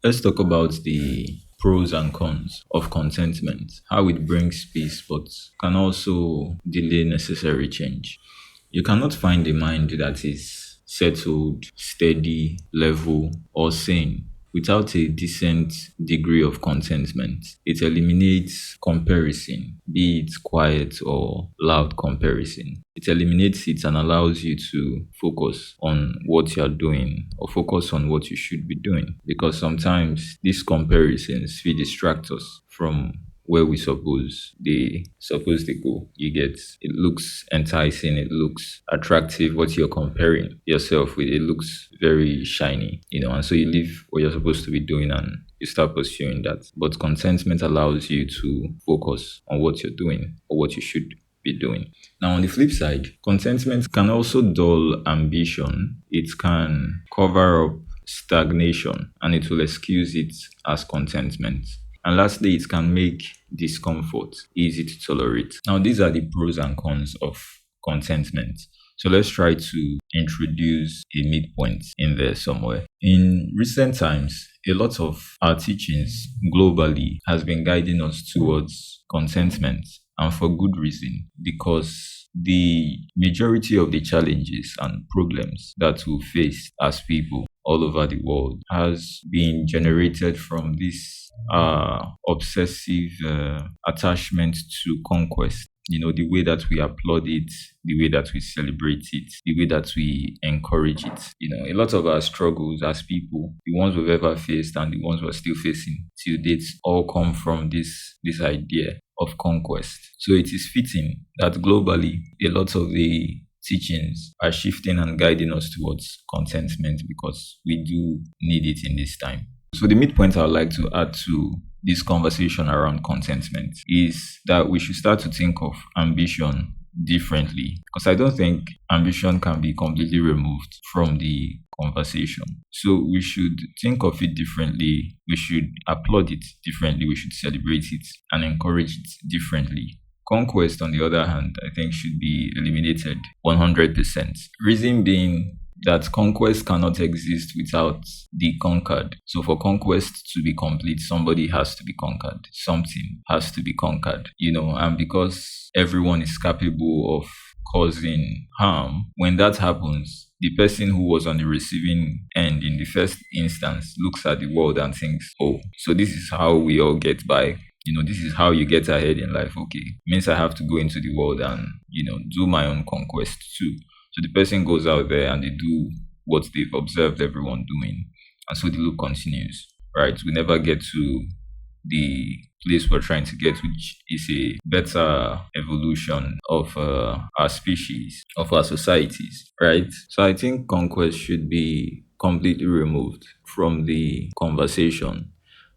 Let's talk about the pros and cons of contentment, how it brings peace but can also delay necessary change. You cannot find a mind that is settled, steady, level, or sane without a decent degree of contentment. It eliminates comparison, be it quiet or loud comparison. It eliminates it and allows you to focus on what you're doing or focus on what you should be doing. Because sometimes these comparisons will distract us from where we suppose they go. You get, it looks enticing, it looks attractive what you're comparing yourself with. It looks very shiny, and so you leave what you're supposed to be doing and you start pursuing that. But contentment allows you to focus on what you're doing or what you should be doing. Now, on the flip side, contentment can also dull ambition. It can cover up stagnation and it will excuse it as contentment. And lastly, it can make discomfort easy to tolerate. Now, these are the pros and cons of contentment. So let's try to introduce a midpoint in there somewhere. In recent times, a lot of our teachings globally has been guiding us towards contentment, and for good reason, because the majority of the challenges and problems that we face as people all over the world has been generated from this obsessive attachment to conquest. The way that we applaud it, the way that we celebrate it, the way that we encourage it. A lot of our struggles as people, the ones we've ever faced and the ones we're still facing till date, all come from this idea of conquest. So it is fitting that globally, a lot of the teachings are shifting and guiding us towards contentment because we do need it in this time. So the midpoint I would like to add to this conversation around contentment is that we should start to think of ambition differently, because I don't think ambition can be completely removed from the conversation. So we should think of it differently. We should applaud it differently. We should celebrate it and encourage it differently. Conquest, on the other hand, I think should be eliminated 100%. Reason being that conquest cannot exist without the conquered. So for conquest to be complete, somebody has to be conquered. Something has to be conquered, and because everyone is capable of causing harm, when that happens, the person who was on the receiving end in the first instance looks at the world and thinks, oh, so this is how we all get by. This is how you get ahead in life. Okay, means I have to go into the world and, do my own conquest too. So the person goes out there and they do what they've observed everyone doing. And so the loop continues, right? We never get to the place we're trying to get, which is a better evolution of our species, of our societies, right? So I think conquest should be completely removed from the conversation.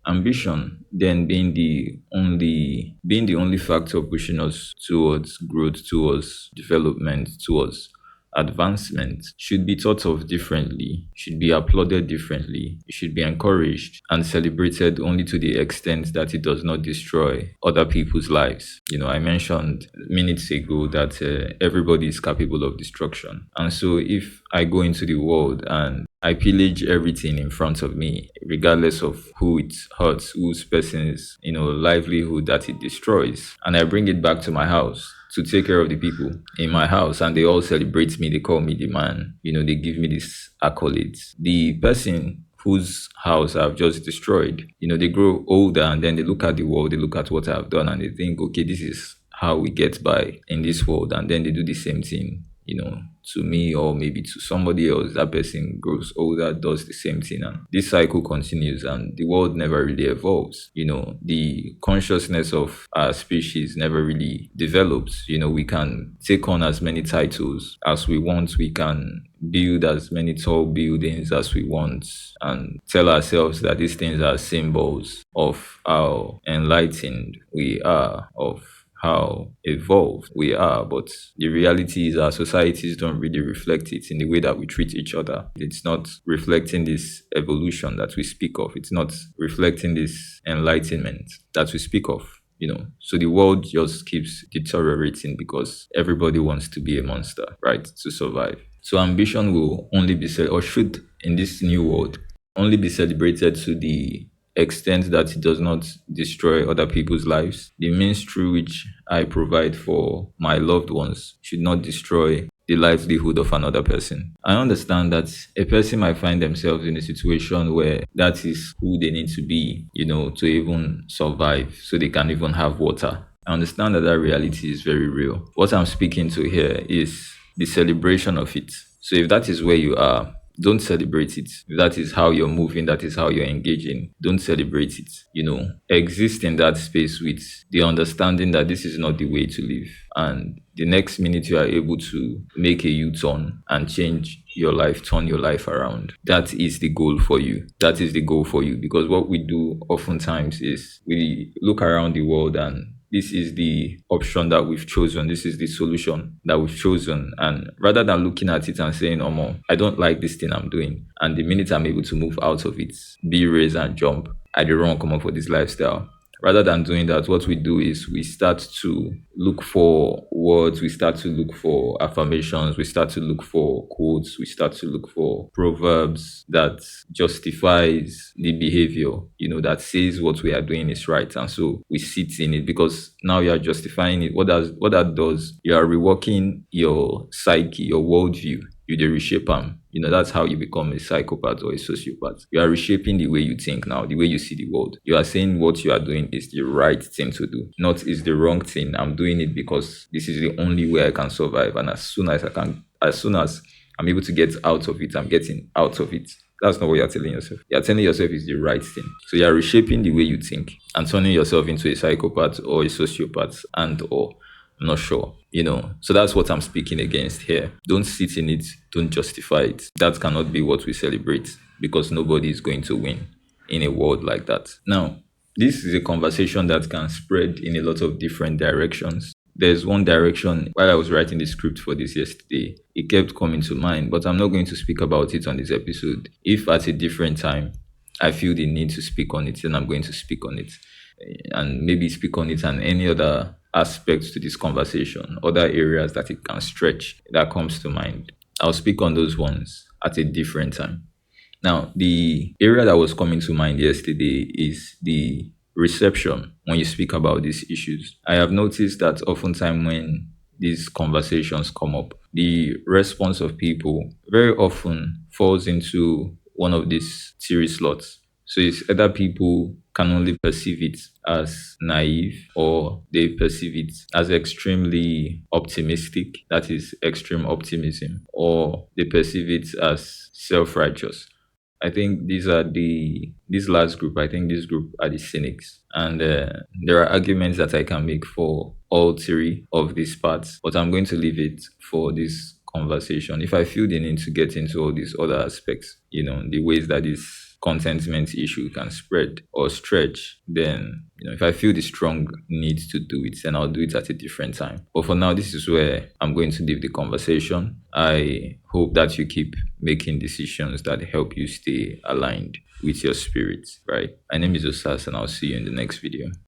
Ambition then being the only factor pushing us towards growth, towards development, towards advancement should be thought of differently, should be applauded differently, it should be encouraged and celebrated only to the extent that it does not destroy other people's lives. I mentioned minutes ago that everybody is capable of destruction. And so if I go into the world and I pillage everything in front of me, regardless of who it hurts, whose person's, livelihood that it destroys, and I bring it back to my house to take care of the people in my house, and they all celebrate me, they call me the man, they give me this accolades. The person whose house I've just destroyed, they grow older and then they look at the world, they look at what I've done and they think, okay, this is how we get by in this world, and then they do the same thing, to me or maybe to somebody else. That person grows older, does the same thing, and this cycle continues and the world never really evolves. The consciousness of our species never really develops. We can take on as many titles as we want, we can build as many tall buildings as we want and tell ourselves that these things are symbols of how enlightened we are, of how evolved we are. But the reality is our societies don't really reflect it in the way that we treat each other. It's not reflecting this evolution that we speak of. It's not reflecting this enlightenment that we speak of. So the world just keeps deteriorating because everybody wants to be a monster, right, to survive. So ambition will only be said, or should, in this new world, only be celebrated to the extent that it does not destroy other people's lives. The means through which I provide for my loved ones should not destroy the livelihood of another person. I understand that a person might find themselves in a situation where that is who they need to be, to even survive, so they can even have water. I understand that that reality is very real. What I'm speaking to here is the celebration of it. So if that is where you are, don't celebrate it. If that is how you're moving, that is how you're engaging, don't celebrate it. Exist in that space with the understanding that this is not the way to live. And the next minute you are able to make a U-turn and change your life, turn your life around. That is the goal for you. That is the goal for you. Because what we do oftentimes is we look around the world and this is the option that we've chosen. This is the solution that we've chosen. And rather than looking at it and saying, oh, no, I don't like this thing I'm doing. And the minute I'm able to move out of it, be raise and jump, I don't want to come up for this lifestyle. Rather than doing that, what we do is we start to look for words, we start to look for affirmations, we start to look for quotes, we start to look for proverbs that justifies the behavior, that says what we are doing is right. And so we sit in it because now you are justifying it. What that does, you are reworking your psyche, your worldview. You dey reshape them. That's how you become a psychopath or a sociopath. You are reshaping the way you think now, the way you see the world. You are saying what you are doing is the right thing to do, not is the wrong thing. I'm doing it because this is the only way I can survive. And as soon as I'm able to get out of it, I'm getting out of it. That's not what you're telling yourself. You're telling yourself it's the right thing. So you're reshaping the way you think and turning yourself into a psychopath or a sociopath or I'm not sure, So that's what I'm speaking against here. Don't sit in it. Don't justify it. That cannot be what we celebrate because nobody is going to win in a world like that. Now, this is a conversation that can spread in a lot of different directions. There's one direction while I was writing the script for this yesterday, it kept coming to mind, but I'm not going to speak about it on this episode. If at a different time I feel the need to speak on it, then I'm going to speak on it and maybe speak on it and any other aspects to this conversation, other areas that it can stretch that comes to mind. I'll speak on those ones at a different time. Now, the area that was coming to mind yesterday is the reception when you speak about these issues. I have noticed that oftentimes when these conversations come up, the response of people very often falls into one of these theory slots. So it's either people can only perceive it as naive or they perceive it as extremely optimistic, that is extreme optimism, or they perceive it as self-righteous. I think this last group, I think this group are the cynics. And there are arguments that I can make for all three of these parts, but I'm going to leave it for this conversation. If I feel the need to get into all these other aspects, the ways that this contentment issue can spread or stretch, then if I feel the strong need to do it, then I'll do it at a different time. But for now, this is where I'm going to leave the conversation. I hope that you keep making decisions that help you stay aligned with your spirit, right? My name is Osas and I'll see you in the next video.